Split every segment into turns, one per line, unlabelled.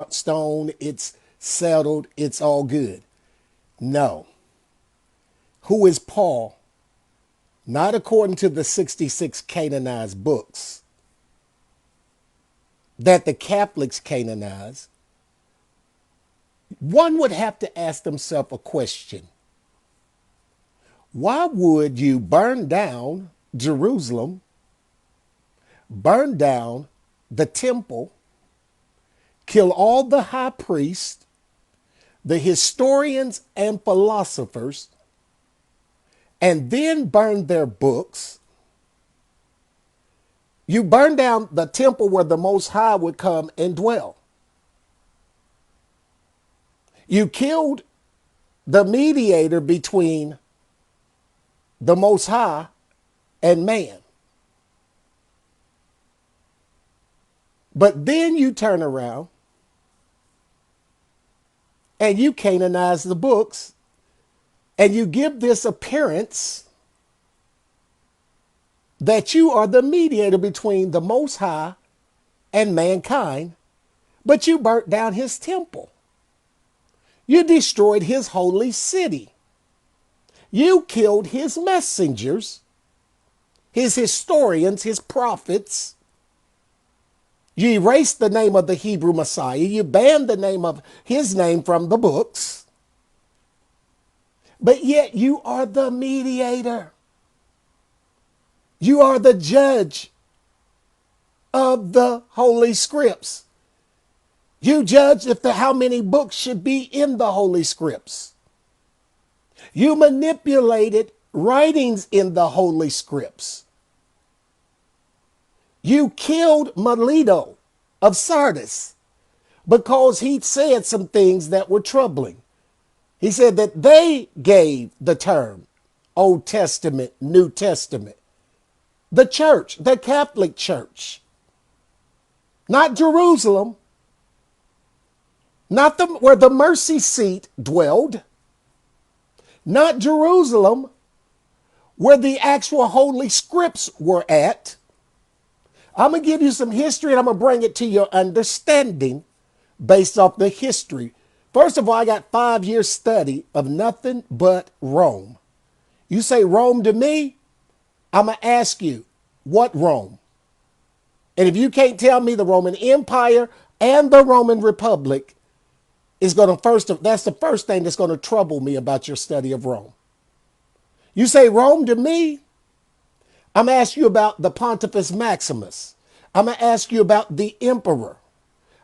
stone, it's settled, it's all good. No. Who is Paul? Not according to the 66 canonized books that the Catholics canonize. One would have to ask themselves a question. Why would you burn down Jerusalem, burn down the temple, kill all the high priests, the historians and philosophers, and then burn their books? You burn down the temple where the Most High would come and dwell. You killed the mediator between the Most High and man. But then you turn around and you canonize the books and you give this appearance that you are the mediator between the Most High and mankind, but you burnt down his temple. You destroyed his holy city. You killed his messengers, his historians, his prophets. You erased the name of the Hebrew Messiah. You banned the name of his name from the books. But yet you are the mediator. You are the judge of the Holy Scripts. You judge how many books should be in the Holy Scripts. You manipulated writings in the Holy Scripts. You killed Melito of Sardis because he said some things that were troubling. He said that they gave the term Old Testament, New Testament. The church, the Catholic Church, not Jerusalem, not where the mercy seat dwelled, not Jerusalem, where the actual Holy Scripts were at. I'm going to give you some history and I'm going to bring it to your understanding based off the history. First of all, I got 5 years study of nothing but Rome. You say Rome to me, I'm going to ask you, what Rome? And if you can't tell me the Roman Empire and the Roman Republic is going to that's the first thing that's going to trouble me about your study of Rome. You say Rome to me, I'm going to ask you about the Pontifex Maximus. I'm going to ask you about the emperor.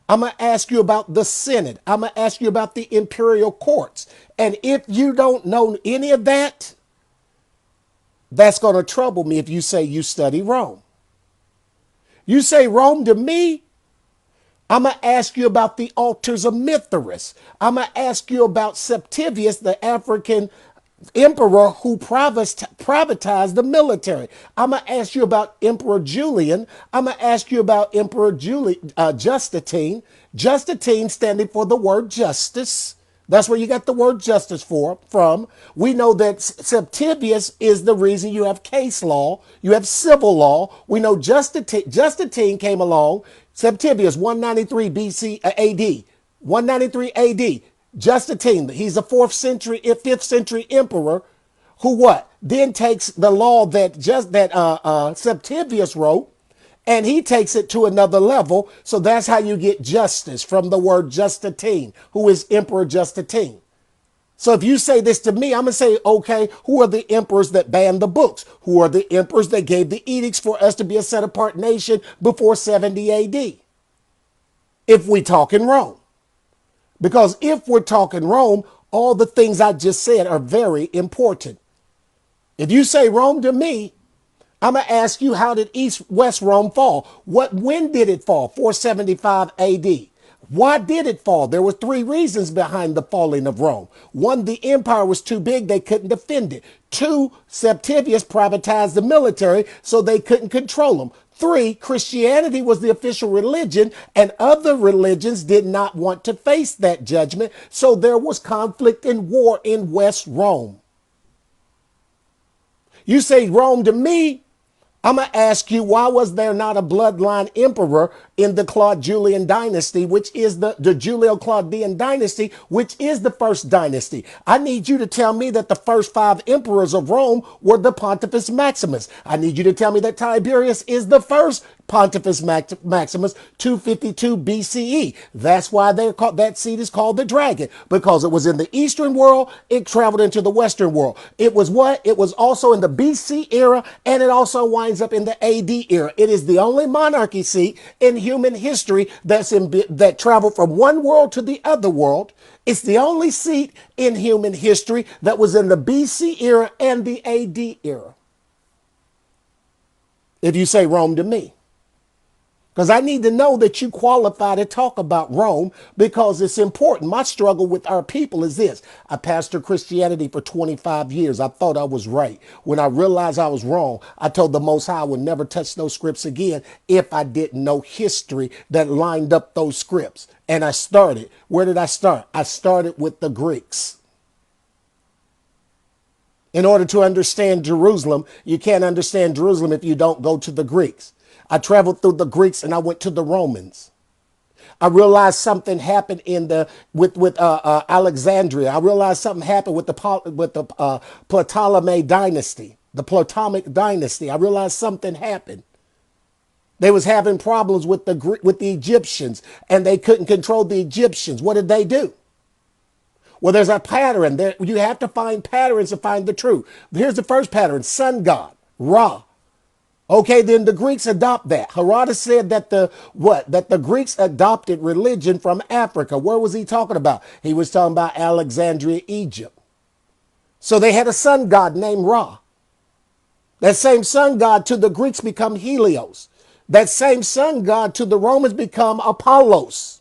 I'm going to ask you about the Senate. I'm going to ask you about the imperial courts. And if you don't know any of that, that's going to trouble me if you say you study Rome. You say Rome to me, I'm going to ask you about the altars of Mithras. I'm going to ask you about Septimius, the African emperor who privatized the military. I'm going to ask you about Emperor Julian. I'm going to ask you about Emperor Justine. Justine standing for the word justice. That's where you got the word justice from. We know that Septimius is the reason you have case law, you have civil law. We know Justine came along, Septimius, 193 BC AD, 193 AD. Justine, he's a 5th century emperor who what? Then takes the law that Septimius wrote and he takes it to another level. So that's how you get justice from the word Justine, who is Emperor Justine. So if you say this to me, I'm going to say, okay, who are the emperors that banned the books? Who are the emperors that gave the edicts for us to be a set apart nation before 70 AD? If we talk in Rome. Because if we're talking Rome, all the things I just said are very important. If you say Rome to me, I'm going to ask you, how did West Rome fall? When did it fall? 475 AD. Why did it fall? There were 3 reasons behind the falling of Rome. 1, the empire was too big, they couldn't defend it. 2, Septimius privatized the military, so they couldn't control them. 3, Christianity was the official religion, and other religions did not want to face that judgment, so there was conflict and war in West Rome. You say Rome to me, I'm going to ask you, why was there not a bloodline emperor in the Claude Julian dynasty, which is the Julio-Claudian dynasty, which is the first dynasty? I need you to tell me that the first 5 emperors of Rome were the Pontifex Maximus. I need you to tell me that Tiberius is the first Pontifex Maximus, 252 BCE. That's why they're called, that seat is called the dragon, because it was in the Eastern world, it traveled into the Western world. It was what? It was also in the BC era, and it also winds up in the AD era. It is the only monarchy seat in human history that traveled from one world to the other world. It's the only seat in human history that was in the BC era and the AD era. If you say Rome to me. Because I need to know that you qualify to talk about Rome, because it's important. My struggle with our people is this. I pastored Christianity for 25 years. I thought I was right. When I realized I was wrong, I told the Most High I would never touch those scripts again if I didn't know history that lined up those scripts. And I started. Where did I start? I started with the Greeks. In order to understand Jerusalem, you can't understand Jerusalem if you don't go to the Greeks. I traveled through the Greeks and I went to the Romans. I realized something happened with Alexandria. I realized something happened with the Ptolemy dynasty, the Ptolemaic dynasty. I realized something happened. They was having problems with the Egyptians, and they couldn't control the Egyptians. What did they do? Well, there's a pattern there. You have to find patterns to find the truth. Here's the first pattern: sun god, Ra. Okay, then the Greeks adopt that. Herodotus said that the Greeks adopted religion from Africa. Where was he talking about? He was talking about Alexandria, Egypt. So they had a sun god named Ra. That same sun god to the Greeks become Helios. That same sun god to the Romans become Apollos.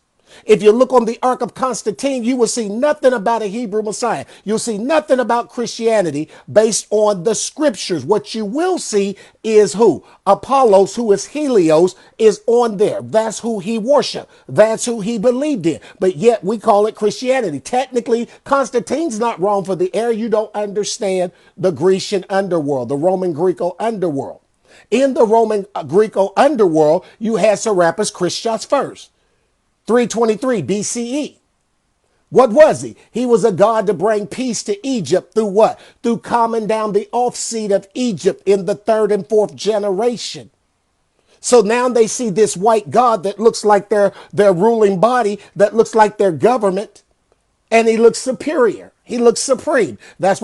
If you look on the Ark of Constantine, you will see nothing about a Hebrew Messiah. You'll see nothing about Christianity based on the scriptures. What you will see is who? Apollos, who is Helios, is on there. That's who he worshiped. That's who he believed in. But yet we call it Christianity. Technically, Constantine's not wrong for the error. You don't understand the Grecian underworld, the Roman Greco underworld. In the Roman Greco underworld, you had Serapis Christos first. 323 BCE. What was he? He was a god to bring peace to Egypt through what? Through calming down the offseed of Egypt in the 3rd and 4th generation. So now they see this white god that looks like their ruling body, that looks like their government, and he looks superior. He looks supreme. That's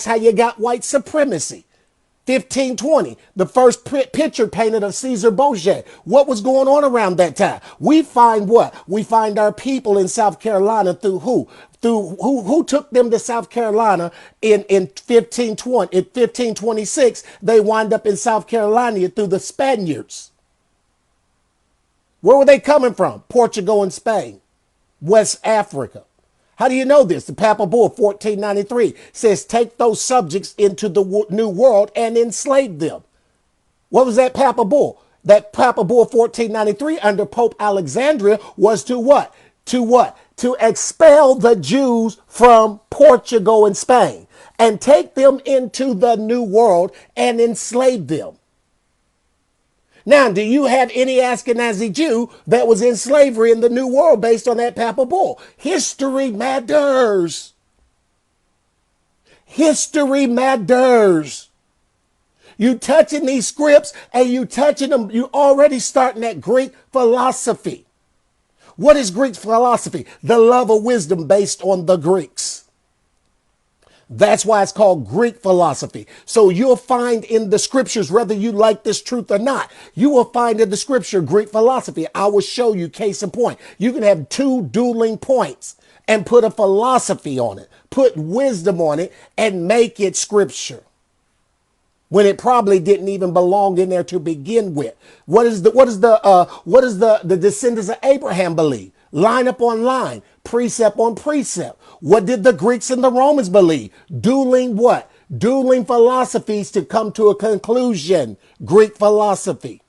how you got white supremacy. 1520, the first picture painted of Caesar Borgia. What was going on around that time? We find what? We find our people in South Carolina through who? Through who took them to South Carolina in 1520. In 1526, they wind up in South Carolina through the Spaniards. Where were they coming from? Portugal and Spain, West Africa. How do you know this? The Papal Bull 1493 says, take those subjects into the New World and enslave them. What was that Papal Bull? That Papal Bull 1493 under Pope Alexandria was to what? To what? To expel the Jews from Portugal and Spain and take them into the New World and enslave them. Now, do you have any Ashkenazi Jew that was in slavery in the New World based on that Papal Bull? History matters. History matters. You touching these scripts and you touching them, you already starting at Greek philosophy. What is Greek philosophy? The love of wisdom based on the Greeks. That's why it's called Greek philosophy. So you'll find in the scriptures, whether you like this truth or not, you will find in the scripture Greek philosophy. I will show you, case in point. You can have 2 dueling points and put a philosophy on it, put wisdom on it, and make it scripture, when it probably didn't even belong in there to begin with. What does the descendants of Abraham believe? Line up on line, precept on precept. What did the Greeks and the Romans believe? Dueling what? Dueling philosophies to come to a conclusion. Greek philosophy.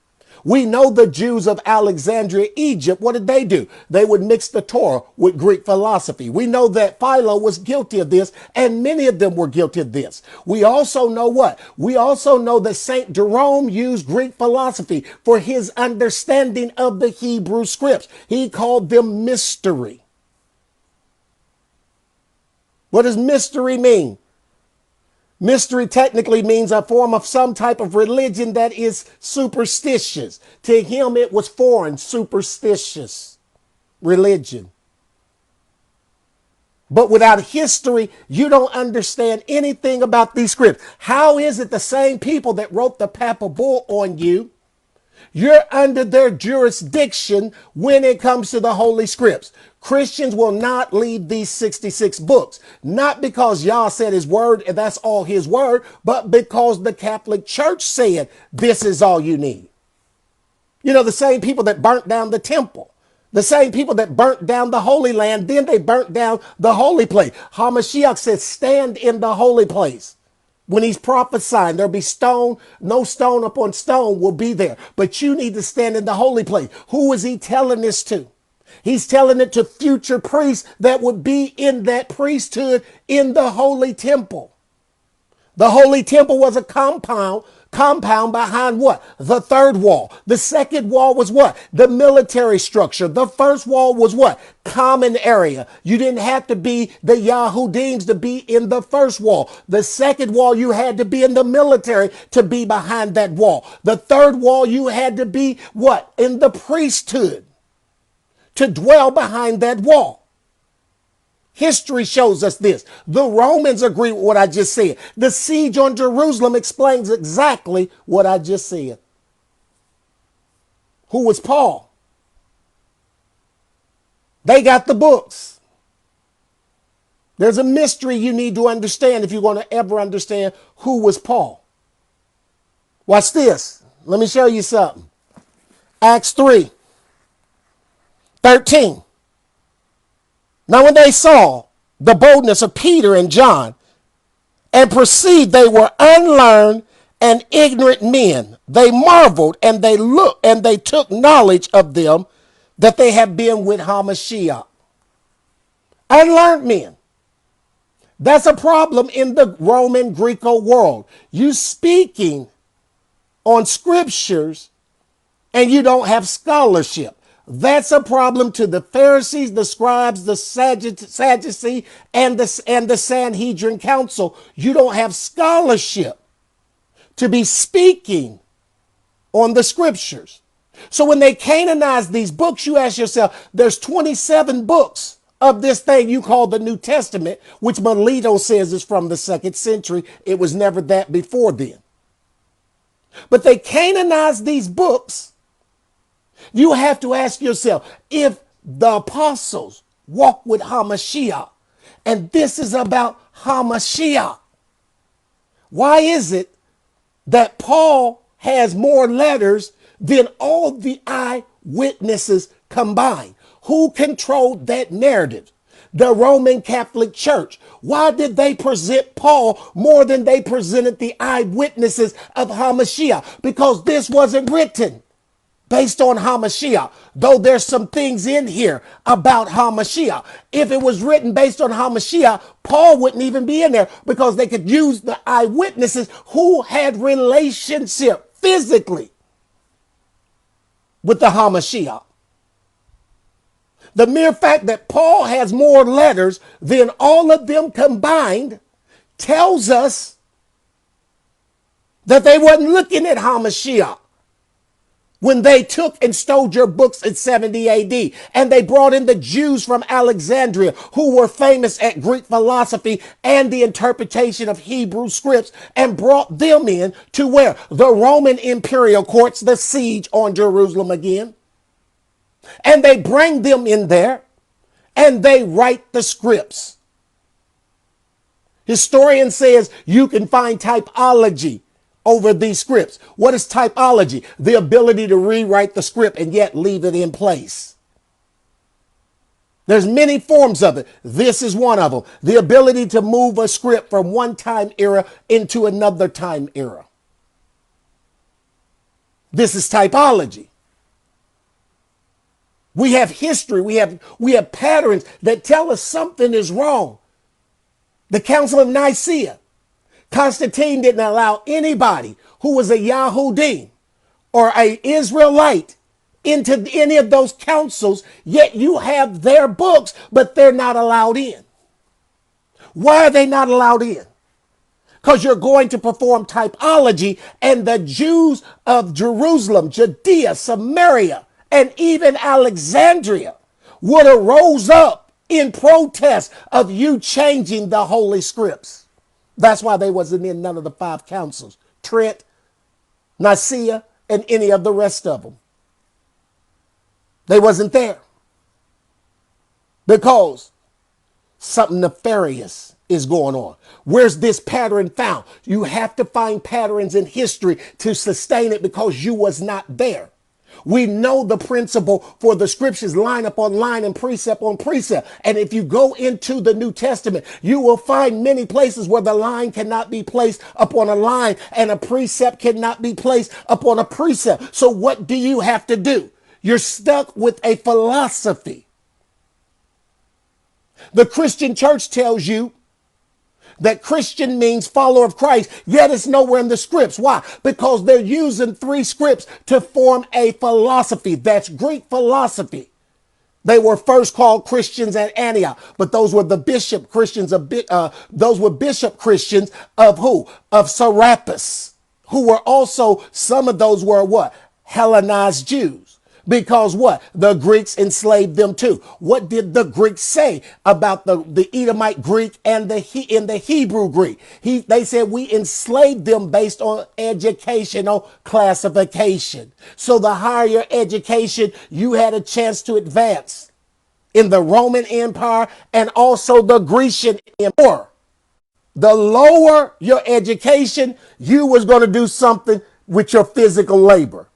We know the Jews of Alexandria, Egypt, what did they do? They would mix the Torah with Greek philosophy. We know that Philo was guilty of this, and many of them were guilty of this. We also know what? We also know that St. Jerome used Greek philosophy for his understanding of the Hebrew scripts. He called them mystery. What does mystery mean? Mystery technically means a form of some type of religion that is superstitious. To him, it was foreign, superstitious religion. But without history, you don't understand anything about these scripts. How is it the same people that wrote the papal bull on you, you're under their jurisdiction when it comes to the Holy Scripts? Christians will not leave these 66 books, not because Yah said his word and that's all his word, but because the Catholic Church said this is all you need. You know, the same people that burnt down the temple, the same people that burnt down the Holy Land, then they burnt down the holy place. HaMashiach says, stand in the holy place. When he's prophesying, there'll be stone, no stone upon stone will be there. But you need to stand in the holy place. Who is he telling this to? He's telling it to future priests that would be in that priesthood in the holy temple. The holy temple was a compound behind what? The third wall. The second wall was what? The military structure. The first wall was what? Common area. You didn't have to be the Yahudims to be in the first wall. The second wall, you had to be in the military to be behind that wall. The third wall, you had to be what? In the priesthood to dwell behind that wall. History shows us this. The Romans agree with what I just said. The siege on Jerusalem explains exactly what I just said. Who was Paul? They got the books. There's a mystery you need to understand if you're going to ever understand who was Paul. Watch this. Let me show you something. Acts 3:13. Now when they saw the boldness of Peter and John and perceived they were unlearned and ignorant men, they marveled and they looked and they took knowledge of them that they had been with HaMashiach. Unlearned men. That's a problem in the Roman Greco world. You speaking on scriptures and you don't have scholarship. That's a problem to the Pharisees, the scribes, the Sadducees, and the Sanhedrin council. You don't have scholarship to be speaking on the scriptures. So when they canonize these books, you ask yourself, there's 27 books of this thing you call the New Testament, which Melito says is from the 2nd century. It was never that before then. But they canonize these books. You have to ask yourself, if the apostles walk with HaMashiach, and this is about HaMashiach, why is it that Paul has more letters than all the eyewitnesses combined? Who controlled that narrative? The Roman Catholic Church. Why did they present Paul more than they presented the eyewitnesses of HaMashiach? Because this wasn't written based on HaMashiach, though there's some things in here about HaMashiach. If it was written based on HaMashiach, Paul wouldn't even be in there because they could use the eyewitnesses who had relationship physically with the HaMashiach. The mere fact that Paul has more letters than all of them combined tells us that they wasn't looking at HaMashiach when they took and stole your books in 70 AD, and they brought in the Jews from Alexandria who were famous at Greek philosophy and the interpretation of Hebrew scripts, and brought them in to where? The Roman imperial courts, the siege on Jerusalem again. And they bring them in there and they write the scripts. Historian says you can find typology over these scripts. What is typology? The ability to rewrite the script and yet leave it in place. There's many forms of it. This is one of them. The ability to move a script from one time era into another time era. This is typology. We have history. We have patterns that tell us something is wrong. The Council of Nicaea. Constantine didn't allow anybody who was a Yahudim or a Israelite into any of those councils, yet you have their books, but they're not allowed in. Why are they not allowed in? Because you're going to perform typology, and the Jews of Jerusalem, Judea, Samaria, and even Alexandria would have rose up in protest of you changing the Holy Scripts. That's why they wasn't in none of the 5 councils, Trent, Nicaea, and any of the rest of them. They wasn't there because something nefarious is going on. Where's this pattern found? You have to find patterns in history to sustain it because you was not there. We know the principle for the scriptures line upon line and precept on precept. And if you go into the New Testament, you will find many places where the line cannot be placed upon a line and a precept cannot be placed upon a precept. So what do you have to do? You're stuck with a philosophy. The Christian church tells you that Christian means follower of Christ, yet it's nowhere in the scripts. Why? Because they're using 3 scripts to form a philosophy. That's Greek philosophy. They were first called Christians at Antioch, but those were the bishop Christians of those were bishop Christians of who? Of Serapis, who were also, some of those were what? Hellenized Jews. Because what? The Greeks enslaved them too. What did the Greeks say about the Edomite Greek and in the Hebrew Greek? They said we enslaved them based on educational classification. So the higher your education, you had a chance to advance in the Roman Empire and also the Grecian Empire. The lower your education, you was going to do something with your physical labor.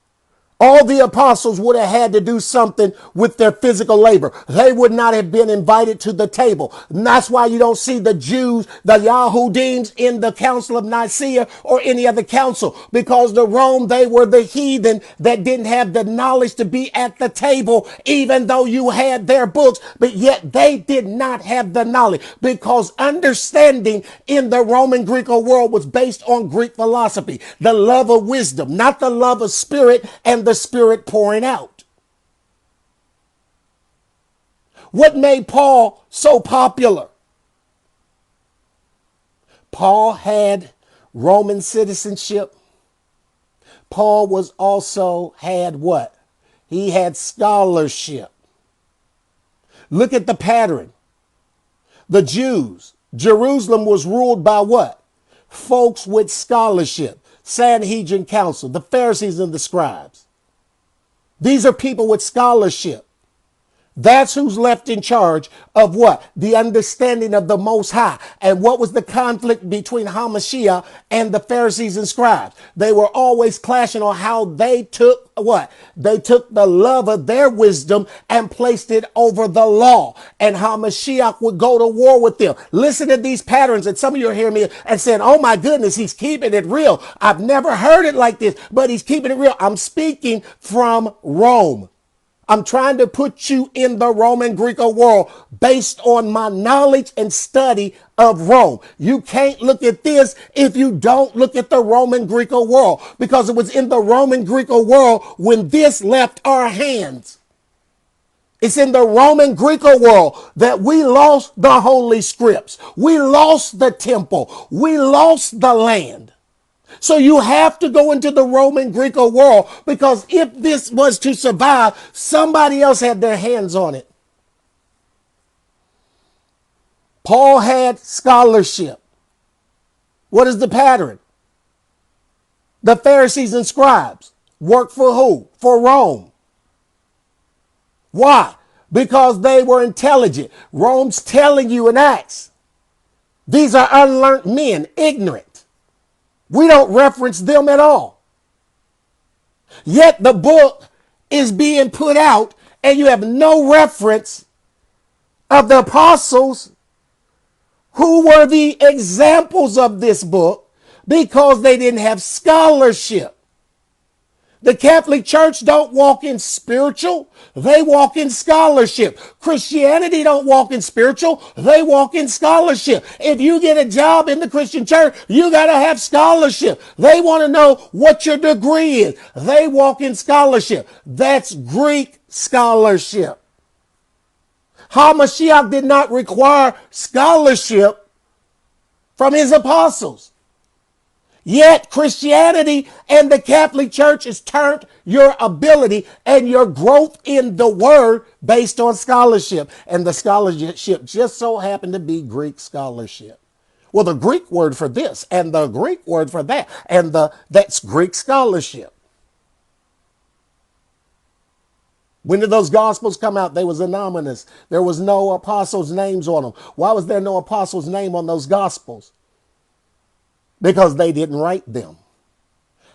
All the apostles would have had to do something with their physical labor. They would not have been invited to the table. And that's why you don't see the Jews, the Yahudims in the Council of Nicaea or any other council. Because the Rome, they were the heathen that didn't have the knowledge to be at the table, even though you had their books, but yet they did not have the knowledge. Because understanding in the Roman Greek world was based on Greek philosophy, the love of wisdom, not the love of spirit and the Spirit pouring out. What made Paul so popular? Paul had Roman citizenship. Paul was also had what? He had scholarship. Look at the pattern. The Jews, Jerusalem was ruled by what? Folks with scholarship. Sanhedrin Council, the Pharisees and the scribes. These are people with scholarship. That's who's left in charge of what? The understanding of the Most High. And what was the conflict between Hamashiach and the Pharisees and scribes? They were always clashing on how they took what? They took the love of their wisdom and placed it over the law. And Hamashiach would go to war with them. Listen to these patterns. And some of you are hearing me and saying, oh my goodness, he's keeping it real. I've never heard it like this, but he's keeping it real. I'm speaking from Rome. I'm trying to put you in the Roman Greek world based on my knowledge and study of Rome. You can't look at this if you don't look at the Roman Greek world, because it was in the Roman Greek world when this left our hands. It's in the Roman Greek world that we lost the Holy Scripts. We lost the temple. We lost the land. So you have to go into the Roman Greek world, because if this was to survive, somebody else had their hands on it. Paul had scholarship. What is the pattern? The Pharisees and scribes work for who? For Rome. Why? Because they were intelligent. Rome's telling you in Acts, these are unlearned men, ignorant. We don't reference them at all. Yet the book is being put out and you have no reference of the apostles who were the examples of this book, because they didn't have scholarship. The Catholic Church don't walk in spiritual, they walk in scholarship. Christianity don't walk in spiritual, they walk in scholarship. If you get a job in the Christian church, you got to have scholarship. They want to know what your degree is. They walk in scholarship. That's Greek scholarship. HaMashiach did not require scholarship from his apostles. Yet Christianity and the Catholic Church has turned your ability and your growth in the word based on scholarship. And the scholarship just so happened to be Greek scholarship. Well, the Greek word for this and the Greek word for that, and that's Greek scholarship. When did those gospels come out? They was anonymous. There was no apostles' names on them. Why was there no apostles' name on those gospels? Because they didn't write them.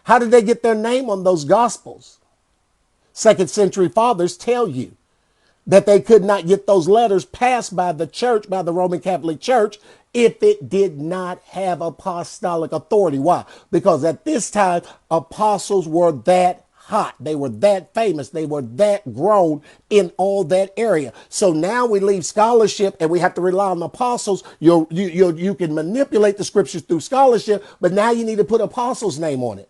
How did they get their name on those gospels? Second century fathers tell you that they could not get those letters passed by the church, by the Roman Catholic Church, if it did not have apostolic authority. Why? Because at this time, apostles were that hot. They were that famous. They were that grown in all that area. So now we leave scholarship and we have to rely on the apostles. You can manipulate the scriptures through scholarship, but now you need to put apostles' name on it.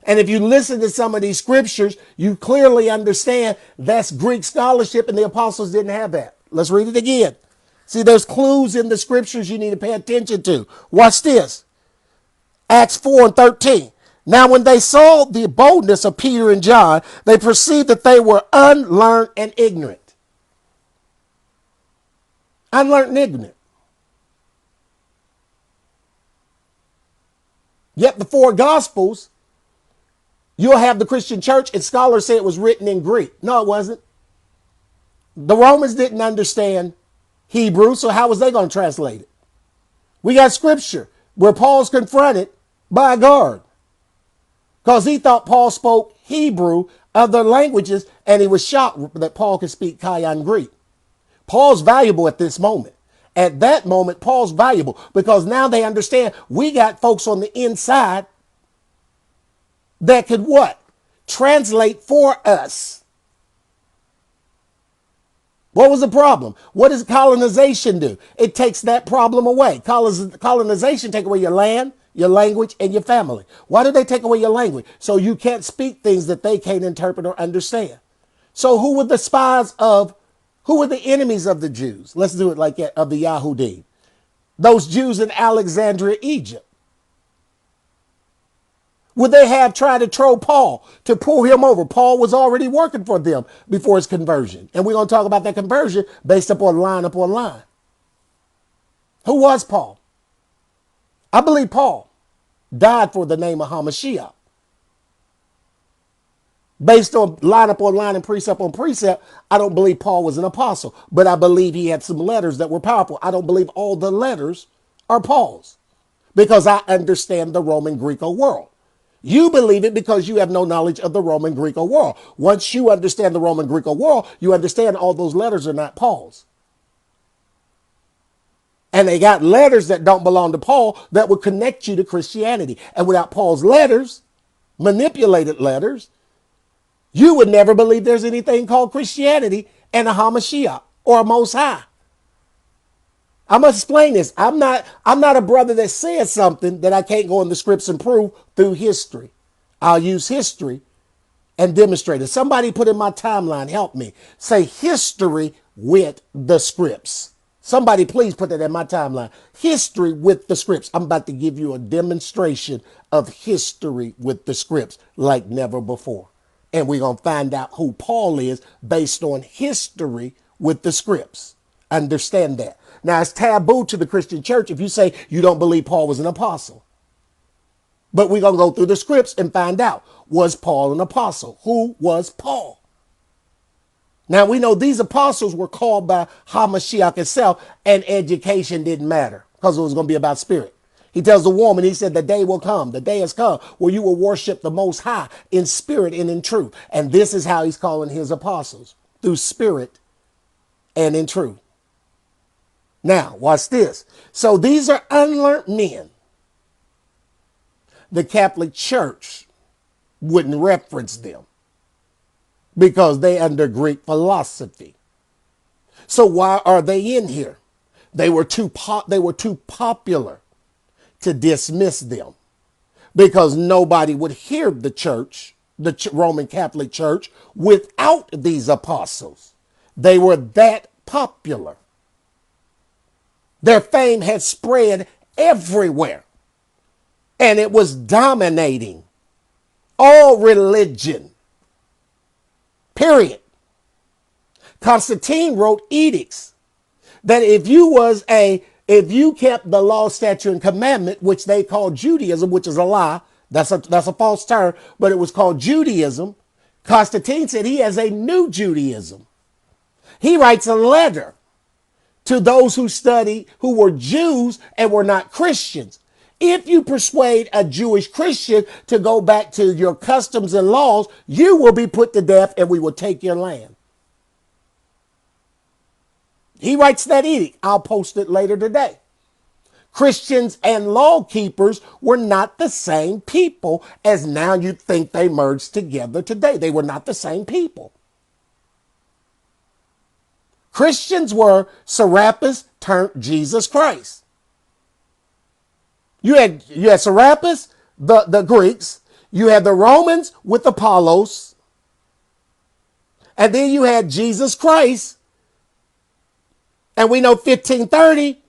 And if you listen to some of these scriptures, you clearly understand that's Greek scholarship and the apostles didn't have that. Let's read it again. See, there's clues in the scriptures you need to pay attention to. Watch this. Acts 4:13. Now, when they saw the boldness of Peter and John, they perceived that they were unlearned and ignorant. Unlearned and ignorant. Yet the four gospels, you'll have the Christian church and scholars say it was written in Greek. No, it wasn't. The Romans didn't understand Hebrew, so how was they going to translate it? We got scripture where Paul's confronted by a guard because he thought Paul spoke Hebrew, other languages, and he was shocked that Paul could speak Kayan Greek. Paul's valuable at this moment. At that moment, Paul's valuable because now they understand we got folks on the inside that could what? Translate for us. What was the problem? What does colonization do? It takes that problem away. Colonization take away your land, your language, and your family. Why do they take away your language? So you can't speak things that they can't interpret or understand. So who were the enemies of the Jews? Let's do it like that, of the Yahudim. Those Jews in Alexandria, Egypt. Would they have tried to troll Paul to pull him over? Paul was already working for them before his conversion. And we're going to talk about that conversion based upon line. Who was Paul? I believe Paul died for the name of HaMashiach. Based on line upon line and precept on precept, I don't believe Paul was an apostle, but I believe he had some letters that were powerful. I don't believe all the letters are Paul's because I understand the Roman Greco world. You believe it because you have no knowledge of the Roman Greco world. Once you understand the Roman Greco world, you understand all those letters are not Paul's. And they got letters that don't belong to Paul that would connect you to Christianity. And without Paul's letters, manipulated letters, you would never believe there's anything called Christianity and a HaMashiach or a Most High. I must explain this. I'm not a brother that says something that I can't go in the scripts and prove through history. I'll use history and demonstrate it. Somebody put in my timeline, help me. Say history with the scripts. Somebody please put that in my timeline. History with the scripts. I'm about to give you a demonstration of history with the scripts like never before. And we're going to find out who Paul is based on history with the scripts. Understand that. Now, it's taboo to the Christian church if you say you don't believe Paul was an apostle. But we're going to go through the scripts and find out, was Paul an apostle? Who was Paul? Now, we know these apostles were called by HaMashiach itself, and education didn't matter because it was going to be about spirit. He tells the woman, he said, the day will come, the day has come where you will worship the Most High in spirit and in truth. And this is how he's calling his apostles, through spirit and in truth. Now, watch this. So these are unlearned men. The Catholic Church wouldn't reference them because they under Greek philosophy. So why are they in here? They were too popular to dismiss them because nobody would hear the church, the Roman Catholic Church, without these apostles. They were that popular. Their fame had spread everywhere, and it was dominating all religion. Period. Constantine wrote edicts that if you kept the law, statute, and commandment, which they called Judaism, which is a lie, that's a false term, but it was called Judaism. Constantine said he has a new Judaism. He writes a letter to those who were Jews and were not Christians. If you persuade a Jewish Christian to go back to your customs and laws, you will be put to death and we will take your land. He writes that edict. I'll post it later today. Christians and law keepers were not the same people as now you think they merged together today. They were not the same people. Christians were Serapis turned Jesus Christ. You had Serapis, the Greeks. You had the Romans with Apollos. And then you had Jesus Christ. And we know 1530,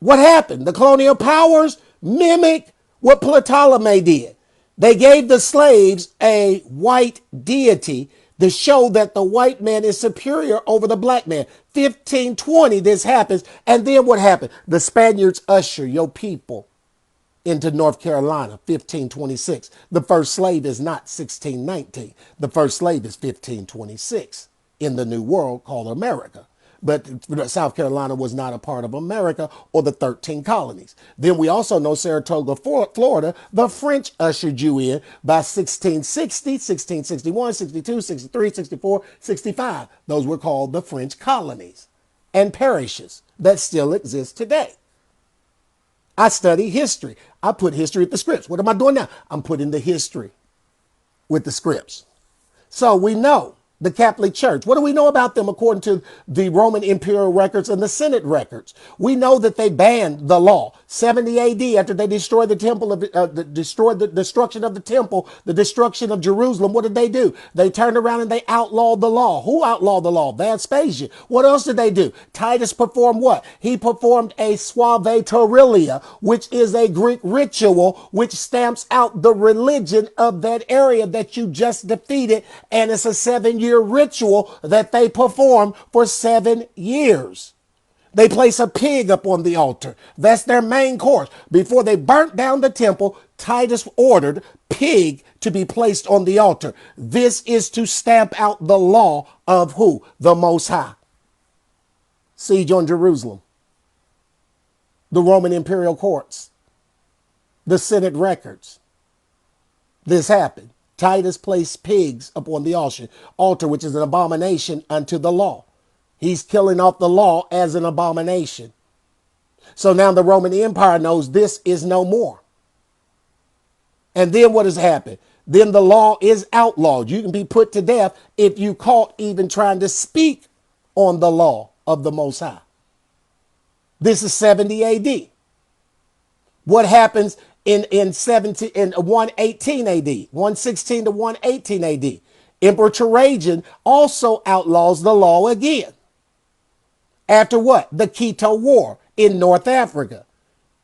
what happened? The colonial powers mimicked what Ptolemy did. They gave the slaves a white deity to show that the white man is superior over the black man. 1520, this happens. And then what happened? The Spaniards usher your people into North Carolina, 1526. The first slave is not 1619. The first slave is 1526 in the New World called America. But South Carolina was not a part of America or the 13 colonies. Then we also know Saratoga, Florida, the French ushered you in by 1660, 1661, 62, 63, 64, 65. Those were called the French colonies and parishes that still exist today. I study history. I put history with the scripts. What am I doing now? I'm putting the history with the scripts. So we know the Catholic Church. What do we know about them according to the Roman imperial records and the Senate records? We know that they banned the law. 70 AD, after they destroyed the temple, destroyed the destruction of the temple, the destruction of Jerusalem, what did they do? They turned around and they outlawed the law. Who outlawed the law? Vespasian. What else did they do? Titus performed what? He performed a suavitoria, which is a Greek ritual which stamps out the religion of that area that you just defeated, and it's a 7-year ritual that they perform for 7 years. They place a pig up on the altar. That's their main course. Before they burnt down the temple, Titus ordered pig to be placed on the altar. This is to stamp out the law of who? The Most High. Siege on Jerusalem. The Roman imperial courts. The Senate records. This happened. Titus placed pigs upon the altar, which is an abomination unto the law. He's killing off the law as an abomination. So now the Roman Empire knows this is no more. And then what has happened? Then the law is outlawed. You can be put to death if you caught even trying to speak on the law of the Most High. This is 70 AD. What happens in 118 AD, 116 to 118 AD? Emperor Trajan also outlaws the law again. After what? The Quito War in North Africa.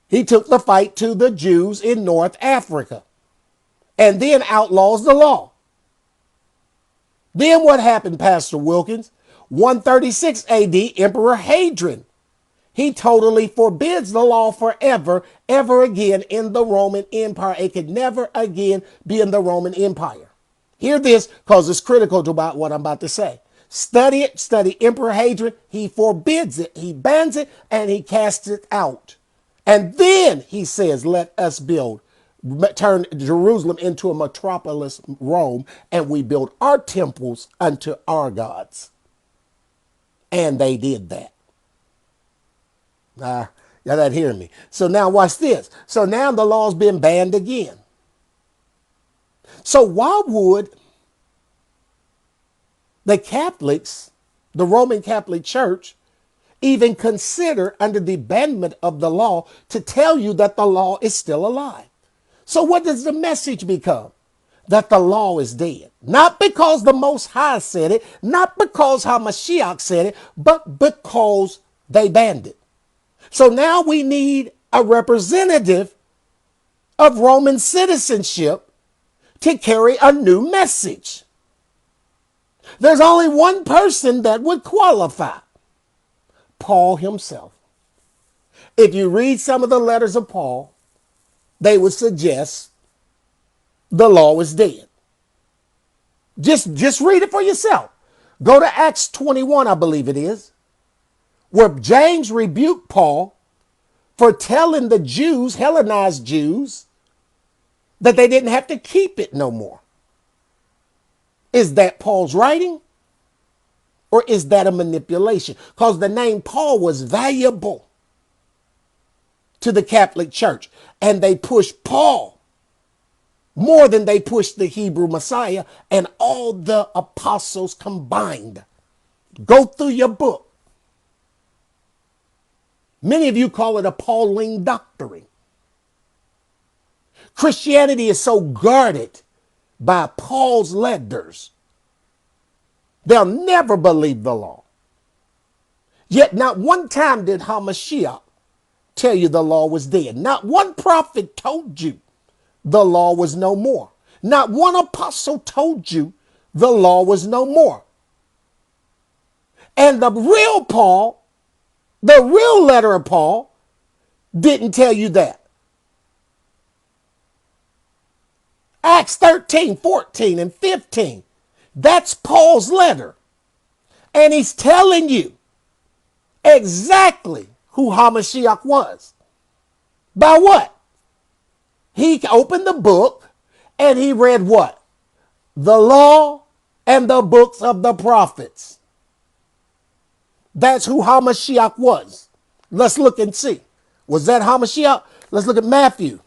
He took the fight to the Jews in North Africa and then outlaws the law. Then what happened, Pastor Wilkins? 136 AD, Emperor Hadrian. He totally forbids the law forever, ever again in the Roman Empire. It could never again be in the Roman Empire. Hear this, because it's critical to about what I'm about to say. Study it, study Emperor Hadrian. He forbids it, he bans it, and he casts it out. And then he says, let us turn Jerusalem into a metropolis, Rome, and we build our temples unto our gods. And they did that. Y'all not hearing me. So now watch this. So now the law's been banned again. So why would the Catholics, the Roman Catholic Church, even consider under the abandonment of the law to tell you that the law is still alive? So what does the message become? That the law is dead. Not because the Most High said it, not because Hamashiach said it, but because they banned it. So now we need a representative of Roman citizenship to carry a new message. There's only one person that would qualify: Paul himself. If you read some of the letters of Paul, they would suggest the law is dead. Just read it for yourself. Go to Acts 21, I believe it is, where James rebuked Paul for telling the Jews, Hellenized Jews, that they didn't have to keep it no more. Is that Paul's writing? Or is that a manipulation? Because the name Paul was valuable to the Catholic Church, and they pushed Paul more than they pushed the Hebrew Messiah and all the apostles combined. Go through your book. Many of you call it a Pauline doctrine. Christianity is so guarded by Paul's letters, they'll never believe the law. Yet not one time did Hamashiach tell you the law was dead. Not one prophet told you the law was no more. Not one apostle told you the law was no more. And the real Paul, the real letter of Paul, didn't tell you that. Acts 13, 14, and 15. That's Paul's letter. And he's telling you exactly who Hamashiach was. By what? He opened the book and he read what? The law and the books of the prophets. That's who Hamashiach was. Let's look and see. Was that Hamashiach? Let's look at Matthew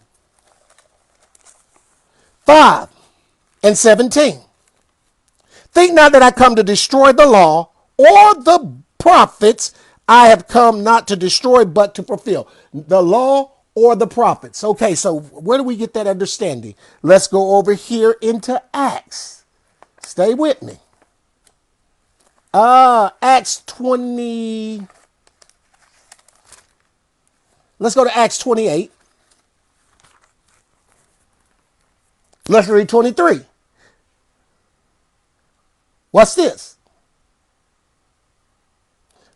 5 and 17. Think not that I come to destroy the law or the prophets. I have come not to destroy, but to fulfill. The law or the prophets. Okay, so where do we get that understanding? Let's go over here into Acts. Stay with me. Acts 20. Let's go to Acts 28. Let's read 23. What's this?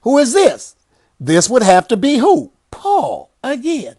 Who is this? This would have to be who? Paul again.